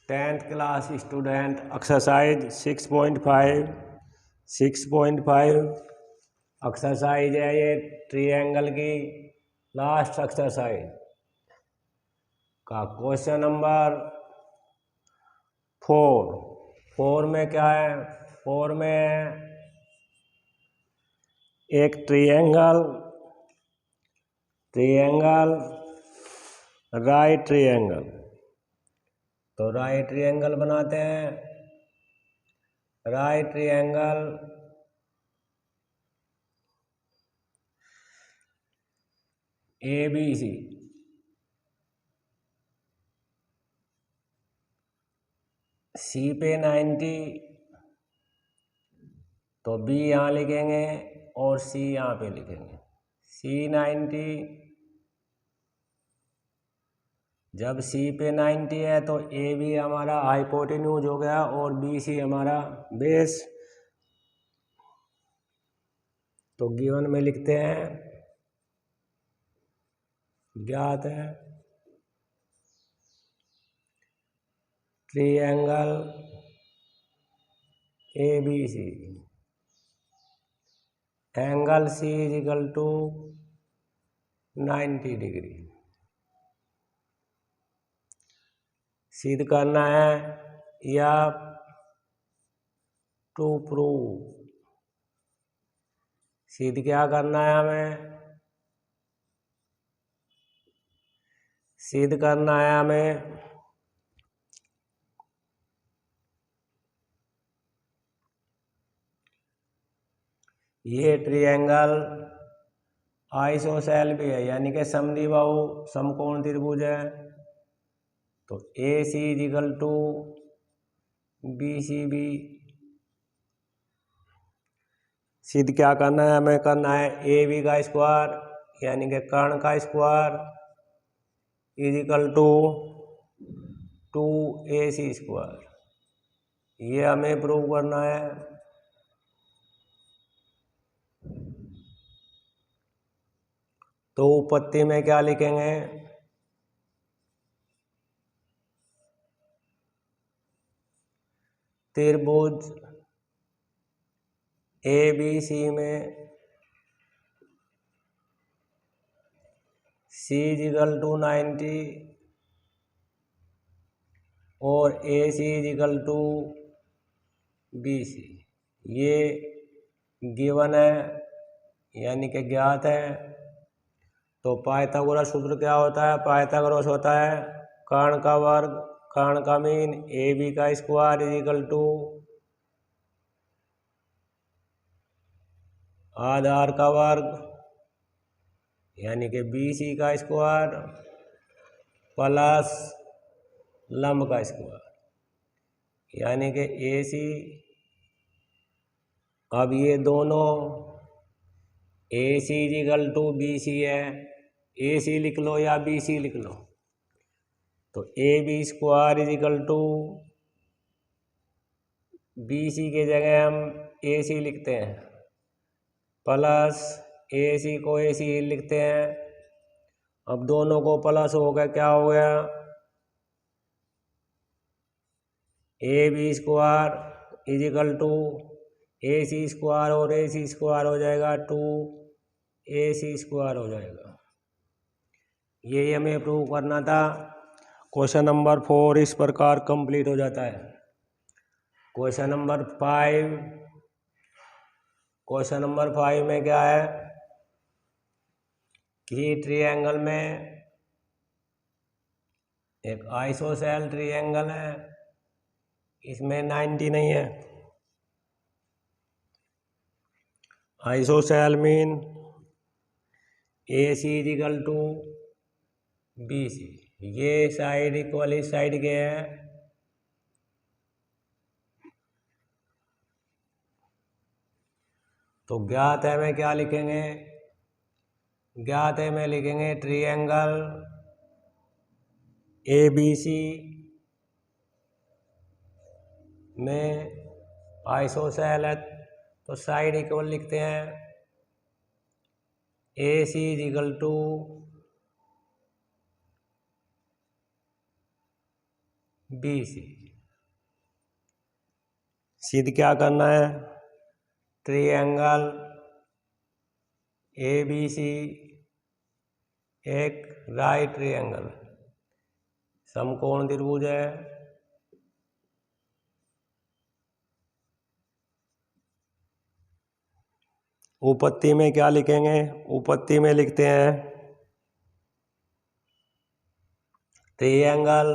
10th class student exercise 6.5 exercise है ये triangle की लास्ट एक्सरसाइज का क्वेश्चन नंबर 4 में क्या है? 4 में एक ट्रायंगल राइट ट्रायंगल, तो राइट ट्रायंगल बनाते हैं। राइट ट्रायंगल ABC, C पे 90 तो B यहाँ लिखेंगे और C यहाँ पे लिखेंगे। C 90, जब C पे 90 है तो AB हमारा हाइपोटेन्यूज हो गया और BC हमारा बेस। तो गिवन में लिखते हैं, ज्ञात है triangle ABC, angle C = 90 degree. सिद्ध करना है या टू प्रूव। सिद्ध क्या करना है? हमें सिद्ध करना है ये ट्रायंगल आइसोसेल भी है, यानी कि समद्विबाहु समकोण त्रिभुज है। तो AC = BCB। सिद्ध क्या करना है? हमें करना है AB का स्क्वायर यानी कि कर्ण का स्क्वायर = 2AC²। ये हमें प्रूव करना है। तो उत्पत्ति में क्या लिखेंगे? त्रिभुज ABC में C = 90 और AC = BC। ये गिवन है यानी कि ज्ञात है। तो पाइथागोरस सूत्र क्या होता है? पाइथागोरस होता है कर्ण का वर्ग, कर्ण का मीन, AB का स्क्वायर = आधार का वर्ग यानी कि BC का स्क्वायर प्लस लंब का स्क्वायर यानी कि AC। अब ये दोनों AC = BC है, AC लिख लो या BC लिख लो। तो AB² = BC के जगह हम AC लिखते हैं प्लस AC को AC लिखते हैं। अब दोनों को प्लस हो गया, क्या हो गया? AB² = AC² और AC² हो जाएगा 2AC² हो जाएगा। ये हमें प्रूव करना था। क्वेश्चन नंबर 4 इस प्रकार कंप्लीट हो जाता है। क्वेश्चन नंबर 5 में क्या है कि ट्रायंगल में एक आइसोसेल ट्रायंगल है, इसमें 90 नहीं है। ISOCELL mean AC = BC। ये साइड इक्वल इस साइड के है। तो ज्ञात है में क्या लिखेंगे? ज्ञात है में लिखेंगे ट्रायंगल ABC में आइसोसेल है तो साइड इक्वल लिखते हैं। AC = B C. सीध क्या करना है, ट्रायंगल ए बी सी एक राइट ट्रायंगल समकोण त्रिभुज है। उपपत्ति में क्या लिखेंगे, उपपत्ति में लिखते हैं triangle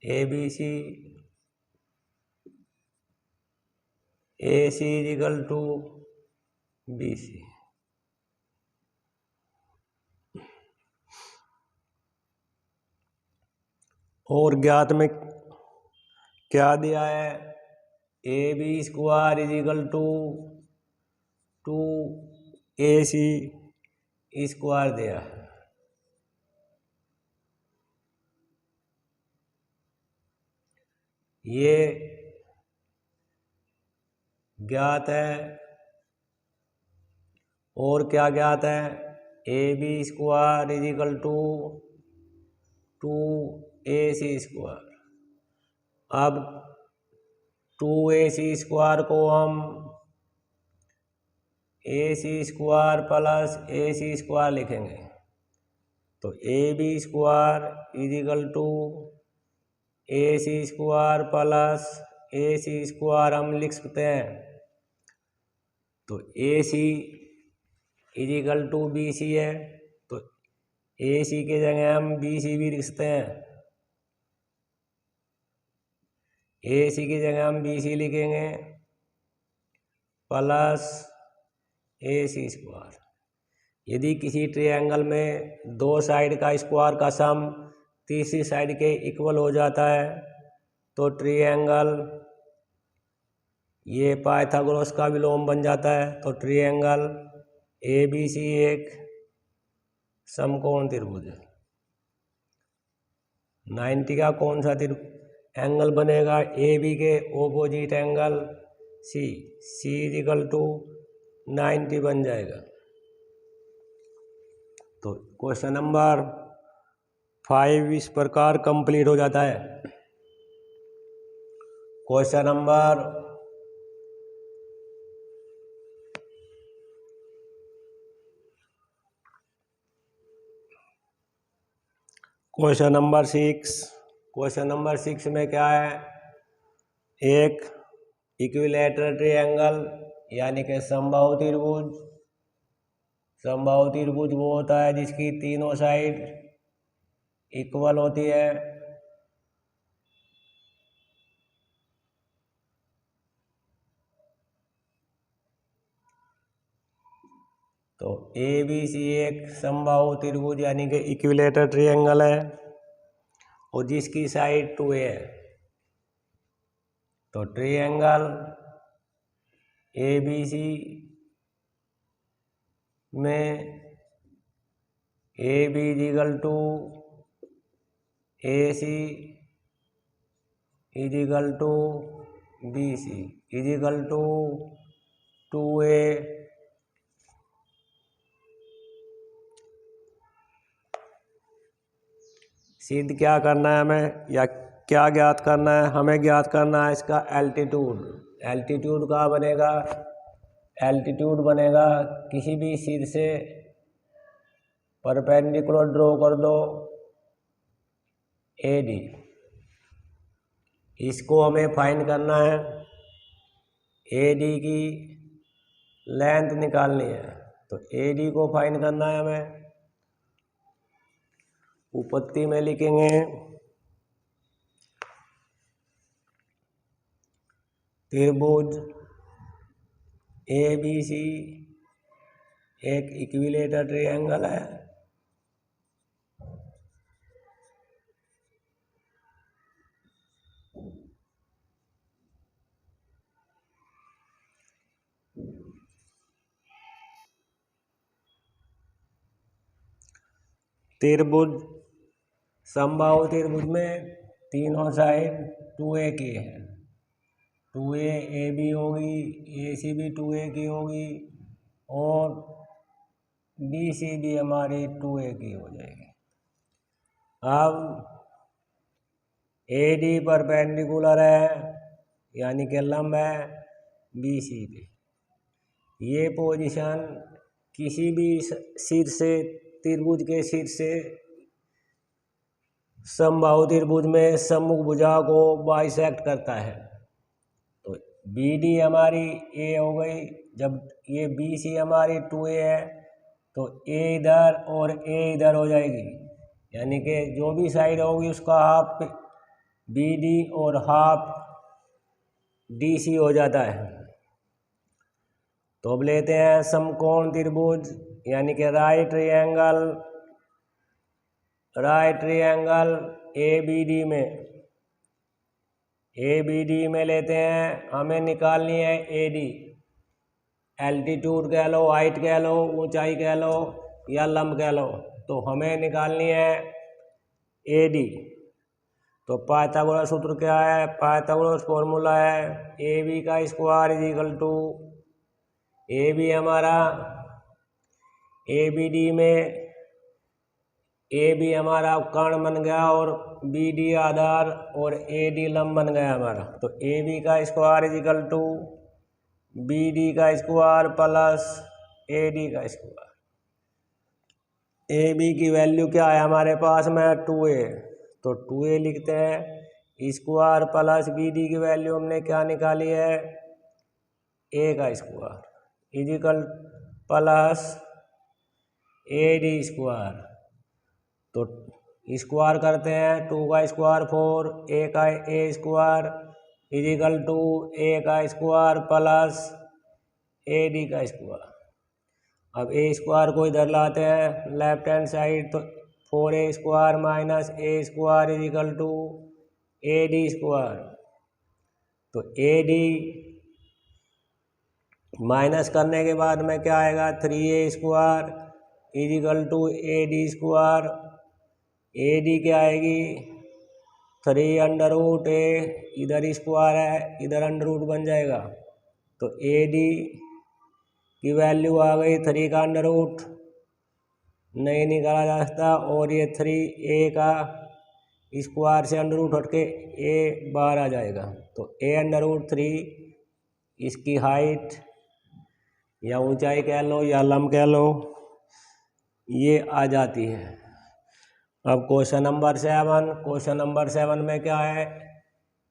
A B C A C equal to B C. और ज्ञात में क्या दिया है, A B square is equal to A C square दिया है। ये ज्ञात है। और क्या ज्ञात है, A B square is equal to A C square. अब 2ac स्क्वायर को हम ac square plus ac square लिखेंगे, तो A B square is equal to ac square plus ac square हम लिख सकते हैं। तो ac is equal to B C है, तो ac के जगह हम bc भी लिख सकते हैं। ac की जगह हम bc लिखेंगे प्लस ac स्क्वायर। यदि किसी ट्रायंगल में दो साइड का स्क्वायर का सम तीसरी साइड के इक्वल हो जाता है तो ट्रायंगल ये पाइथागोरस का विलोम बन जाता है। तो ट्रायंगल ए बी सी एक समकोण त्रिभुज है। 90 का कौन सा एंगल बनेगा, ए बी के opposite angle C, C is equal to 90 बन जाएगा। तो क्वेश्चन नंबर 5 इस प्रकार कंप्लीट हो जाता है। Question number 6। क्वेश्चन नंबर 6 में क्या है, एक इक्विलैटरल ट्रायंगल यानी कि समबाहु त्रिभुज। समबाहु त्रिभुज वो होता है जिसकी तीनों साइड इक्वल होती है। तो ए बी सी एक समबाहु त्रिभुज यानी कि इक्विलैटरल ट्रायंगल है और जिसकी साइड 2a है। तो ट्रायंगल ए बी सी में A B is equal to A C is equal to B C is equal to 2a सिद्ध क्या करना है हमें, या क्या ज्ञात करना है, हमें ज्ञात करना है इसका एल्टीट्यूड। एल्टीट्यूड कहाँ बनेगा, एल्टीट्यूड बनेगा किसी भी सिर से परपेंडिकुलर ड्रॉ कर दो ए डी, इसको हमें फाइंड करना है। ए डी की लेंथ निकालनी है, तो ए डी को फाइंड करना है हमें। उपपत्ति में लिखेंगे त्रिभुज ए बी सी एक इक्विलैटरल ट्रायंगल है। त्रिभुज समबाहु त्रिभुज में तीनों साइड 2a की है। 2a ए बी होगी, ए सी भी 2a की होगी और बी सी भी हमारी 2a की हो जाएगी। अब ए डी परपेंडिकुलर है यानी कि लंब है बी सी पे। ये पोजीशन किसी भी शीर्ष से त्रिभुज के शीर्ष से समबाहु त्रिभुज में सम्मुख भुजा को बाइसेक्ट करता है। तो बी डी हमारी ए हो गई, जब ये बी सी हमारी 2A है तो ए इधर और ए इधर हो जाएगी, यानी कि जो भी साइड होगी उसका हाफ बी डी और हाफ डी सी हो जाता है। तो अब लेते हैं समकोण त्रिभुज यानी कि right triangle A B D में लेते हैं, हमें निकालनी है ए डी। एल्टीट्यूड कह लो, हाइट कह लो, ऊंचाई कह लो या लंब कह लो, तो हमें निकालनी है ए डी। तो पाइथागोरस सूत्र क्या है? पाइथागोरस फॉर्मूला है ए बी का square is equal to, A B हमारा ए बी डी में ए बी हमारा कर्ण बन गया और बी डी आधार और ए डी लंब बन गया हमारा। तो ए बी का square is equal to B D का स्क्वायर प्लस ए डी का स्क्वायर। ए बी की वैल्यू क्या है हमारे पास में? 2A। तो 2A लिखते हैं, स्क्वायर प्लस बी डी की वैल्यू हमने क्या निकाली है? ए का square is equal plus A D square. तो स्क्वायर करते हैं, 2 का स्क्वायर 4, ए का ए स्क्वायर इज इक्वल टू ए का स्क्वायर प्लस ए डी का स्क्वायर। अब ए स्क्वायर को इधर लाते हैं लेफ्ट हैंड साइड, तो 4A square minus A square is equal to A D square. तो ए डी माइनस करने के बाद में क्या आएगा? 3A square is equal to A D square. A D क्या आएगी? 3√A, इधर स्क्वायर है इधर अंडर रूट बन जाएगा। तो ए डी की वैल्यू आ गई 3 का अंडर रूट, नहीं निकाला जा सकता, और ये 3A का स्क्वायर से अंडर रूट हट के ए बाहर आ जाएगा। तो ए अंडर रूट 3 इसकी हाइट या ऊंचाई कह लो या लंब कह लो, ये आ जाती है। अब क्वेश्चन नंबर 7 में क्या है?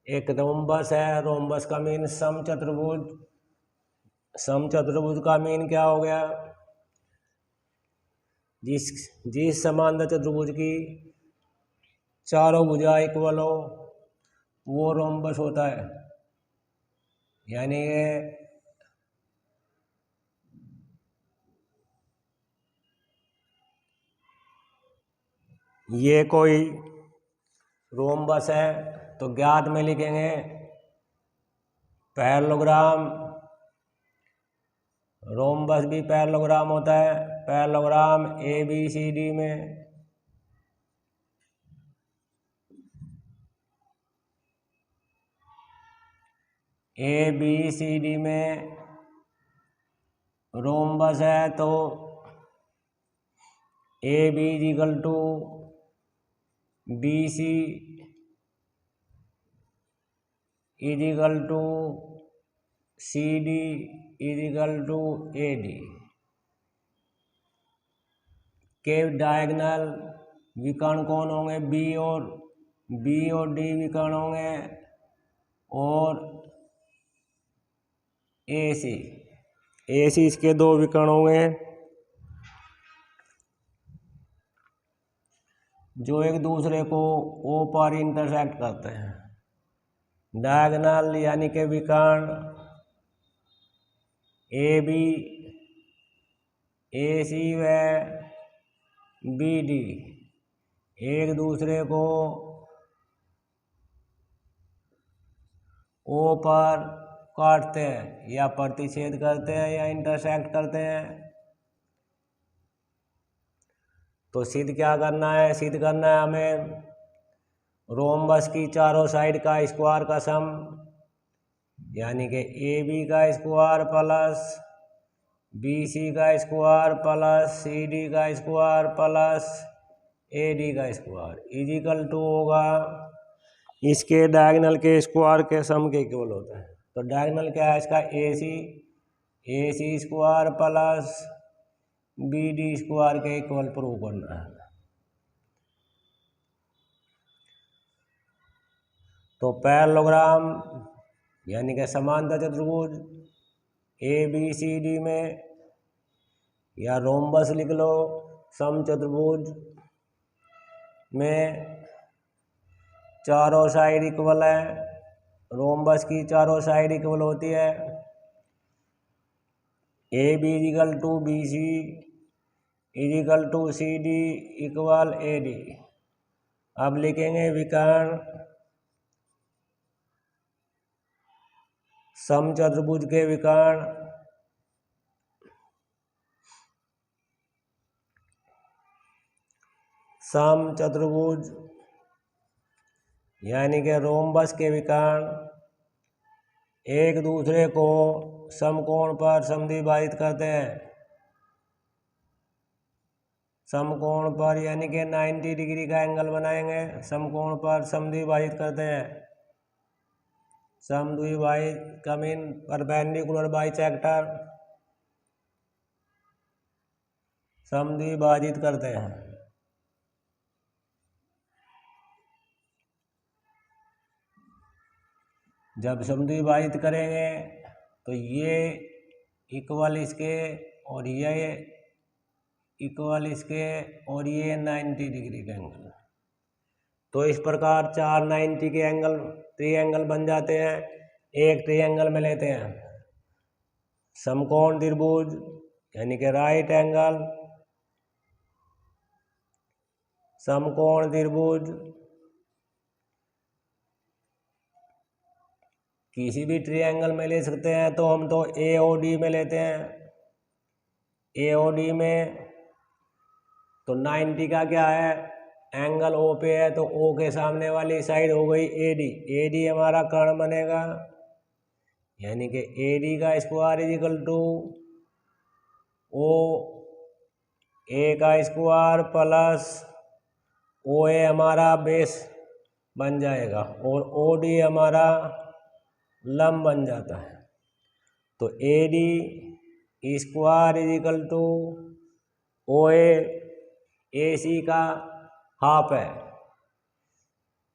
एक रोम्बस है, रोम्बस का मीन समचतुर्भुज का मीन क्या हो गया? जिस समांतर चतुर्भुज की चारों भुजा इक्वल हो वो रोम्बस होता है। यानी ये कोई रोम्बस है तो ज्ञात में लिखेंगे पैरेललोग्राम। रोम्बस भी पैरेललोग्राम होता है, parallelogram A B C D में रोम्बस है तो A B is equal to B C is equal to C D is equal to A D के डायगोनल विकर्ण कौन होंगे? बी और डी विकर्ण होंगे और ए सी इसके 2 विकर्ण होंगे जो एक दूसरे को ओ पर इंटरसेक्ट करते हैं। डायगोनल यानी कि विकर्ण ए बी, ए सी व बी डी एक दूसरे को ओ पर काटते हैं या प्रतिच्छेद करते हैं या इंटरसेक्ट करते हैं। तो सिद्ध क्या करना है? सिद्ध करना है हमें रोम्बस की चारों साइड का स्क्वायर का सम, यानी कि ए बी का स्क्वायर प्लस बी सी का स्क्वायर प्लस सी डी का स्क्वायर प्लस ए डी का स्क्वायर इज इक्वल टू होगा, इसके डायगोनल के स्क्वायर के सम के इक्वल होता है। तो डायगोनल क्या है इसका, A C square plus B D square के इक्वल प्रूव करना है। तो पैरेललोग्राम यानी कि समांतर चतुर्भुज ए बी सी डी में, या रोम्बस लिख लो, समचतुर्भुज में चारों साइड इक्वल है। रोम्बस की चारों साइड इक्वल होती है। A B is equal to B C is equal to C D equal A D. अब लिखेंगे विकर्ण समचतुर्भुज के विकर्ण समचतुर्भुज यानी कि रोम्बस के विकर्ण एक दूसरे को समकोण पर समद्विभाजित करते हैं। समकोण पर यानी कि 90 डिग्री का एंगल बनाएंगे, समकोण पर समद्विभाजित करते हैं। समद्विभाजित का मीन परपेंडिकुलर बाइसेक्टर, समद्विभाजित करते हैं। जब समद्विभाजित करेंगे तो ये इक्वल इसके और ये इक्वल इसके और ये 90 डिग्री का एंगल। तो इस प्रकार 4 90 के एंगल ट्रायंगल बन जाते हैं। एक ट्रायंगल में लेते हैं समकोण त्रिभुज यानी कि राइट एंगल समकोण त्रिभुज। किसी भी ट्रायंगल में ले सकते हैं, तो हम तो ए ओ डी में लेते हैं। ए ओ डी में तो 90 का क्या है, एंगल ओ पे है, तो ओ के सामने वाली साइड हो गई ए डी। ए डी हमारा कर्ण बनेगा, यानी कि ए डी का स्क्वायर इजिकल टू ओ ए का स्क्वायर प्लस ओ ए हमारा बेस बन जाएगा और ओ डी हमारा लंब बन जाता है। तो A D square is equal to O A C का हाफ है,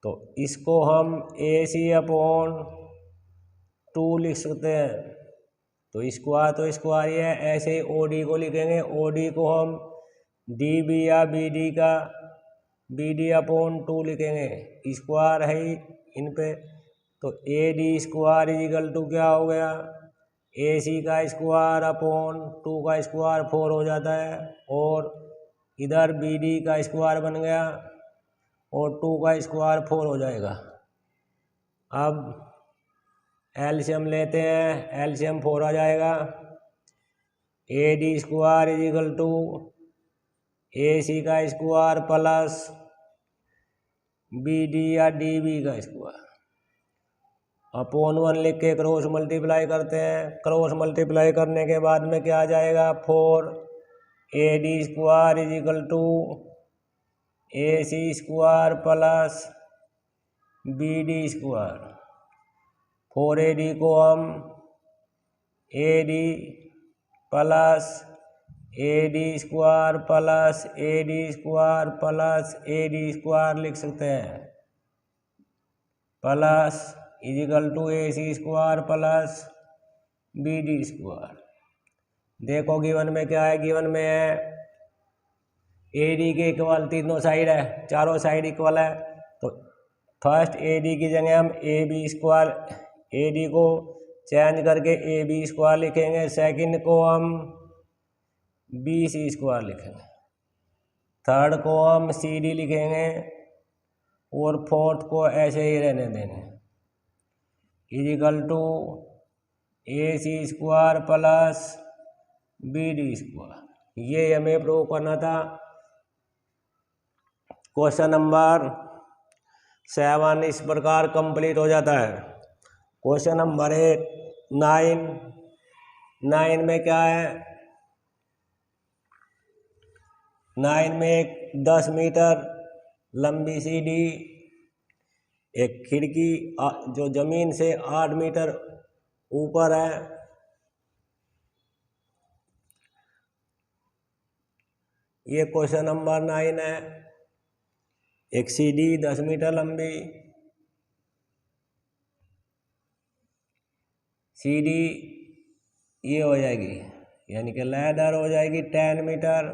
तो इसको हम ए सी अपॉन 2 लिख सकते हैं। तो स्क्वायर ये है, ऐसे ही ओ डी को लिखेंगे। ओ डी को हम डी बी या बी डी का बी डी अपॉन 2 लिखेंगे, स्क्वायर है ही इन पे। तो A D square is equal to क्या हो गया, ए सी का स्क्वायर अपॉन 2 का स्क्वायर 4 हो जाता है, और इधर बी डी का स्क्वायर बन गया और 2 का स्क्वायर 4 हो जाएगा। अब एलसीएम लेते हैं, एलसीएम 4 आ जाएगा। A D square is equal to A C का स्क्वायर प्लस बी डी या डी बी का स्क्वायर अपॉन 1 लिख के क्रॉस मल्टीप्लाई करते हैं। क्रॉस मल्टीप्लाई करने के बाद में क्या आ जाएगा, 4 A D square is equal to A C square plus B D square. 4 A D को हम A D plus A D square plus A D square plus A D square लिख सकते हैं, plus is equal to A C square plus B D square. देखो given में क्या है, given में है ए डी के इक्वल तीनों साइड है, चारों साइड इक्वल है। तो फर्स्ट ए डी की जगह हम A B square, A D को चेंज करके ए बी स्क्वायर लिखेंगे। सेकंड को हम बी सी स्क्वायर लिखेंगे। थर्ड को हम सी डी लिखेंगे और फोर्थ को ऐसे ही रहने देंगे, is equal to A C square plus B D square. ये हमें प्रूव करना था। क्वेश्चन नंबर 7 इस प्रकार कंप्लीट हो जाता है। क्वेश्चन नंबर 9 में क्या है, 9 में एक 10 मीटर लंबी सी डी एक खिड़की जो जमीन से 8 मीटर ऊपर है, ये क्वेश्चन नंबर 9 है। एक सीढ़ी 10 मीटर लंबी, सीढ़ी ये हो जाएगी यानी कि लैडर हो जाएगी 10 मीटर।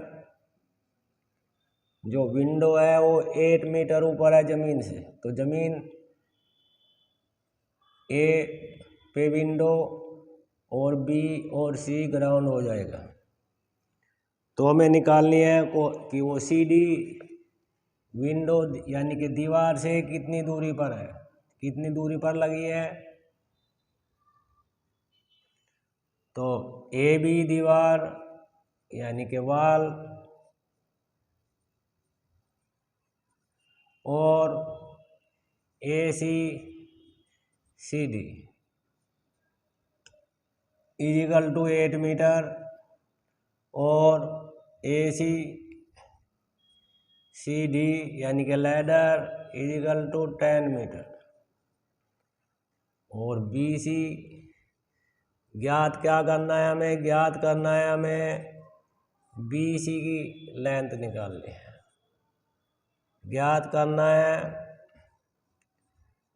जो विंडो है वो 8 मीटर ऊपर है जमीन से, तो जमीन ए पे विंडो और बी और सी ग्राउंड हो जाएगा। तो हमें निकालनी है कि वो सीढ़ी विंडो यानी कि दीवार से कितनी दूरी पर है, कितनी दूरी पर लगी है। तो ए बी दीवार यानी कि वॉल और A C C D equal to 8 metre और ए सी सी डी यानी कि लैडर इजिकल टू 10 मीटर और बी सी ज्ञात क्या करना है हमें, ज्ञात करना है हमें बी सी की लेंथ निकालनी है, ज्ञात करना है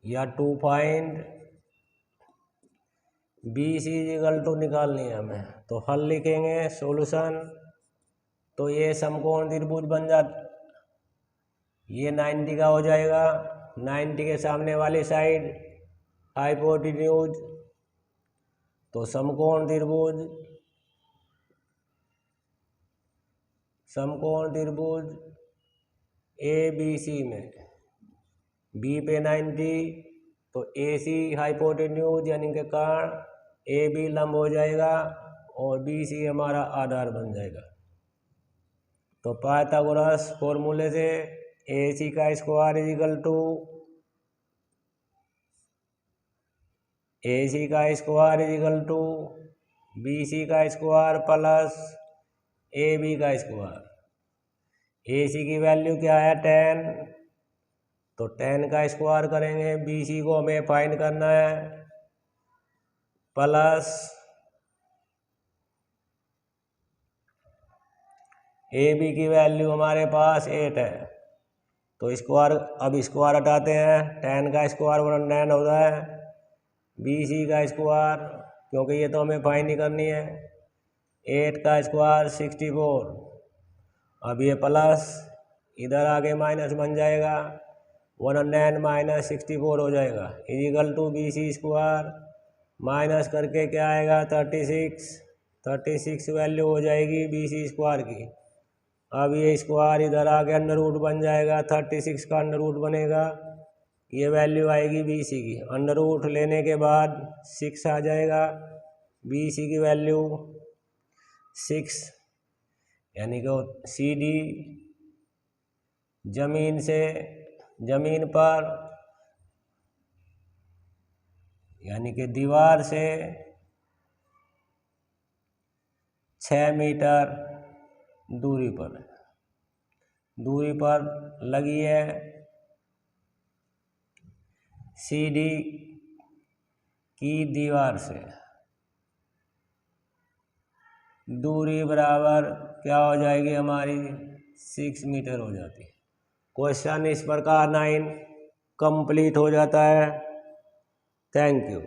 या to find B C is equal to निकालनी है हमें। तो हल लिखेंगे सॉल्यूशन। तो ये समकोण त्रिभुज बन ये 90 का हो जाएगा, 90 के सामने वाली साइड हाइपोटेन्यूज। तो समकोण त्रिभुज ए बी सी में बी पे 90, तो ए सी हाइपोटेन्यूज यानी कि कर्ण, ए बी लंब हो जाएगा और बी सी हमारा आधार बन जाएगा। तो पाइथागोरस फॉर्मूले से ए सी का square is equal to B C का स्क्वायर प्लस ए बी का स्क्वायर। ए सी की वैल्यू क्या है 10, तो 10 का स्क्वायर करेंगे, बी सी को हमें फाइंड करना है, प्लस ए बी की वैल्यू हमारे पास 8 है। तो स्क्वायर, अब स्क्वायर हटाते हैं, 10 का स्क्वायर 109 होता है, बी सी का स्क्वायर क्योंकि ये तो हमें फाइंड ही करनी है, 8 का स्क्वायर 64। अब ये प्लस इधर आगे माइनस बन जाएगा, 109 माइनस 64 हो जाएगा is equal to B C square minus करके क्या आएगा 36 वैल्यू हो जाएगी बी सी स्क्वायर की। अब ये स्क्वायर इधर आके अंडर रूट बन जाएगा, 36 का अंडर रूट बनेगा, ये वैल्यू आएगी बी सी की। अंडर रूट लेने के बाद 6 आ जाएगा, बी सी की वैल्यू 6 यानी कि सी डी जमीन पर यानी कि दीवार से 6 मीटर दूरी पर लगी है। सी डी की दीवार से दूरी बराबर क्या हो जाएगी हमारी 6 मीटर हो जाती है। क्वेश्चन इस प्रकार 9 कंप्लीट हो जाता है। Thank you.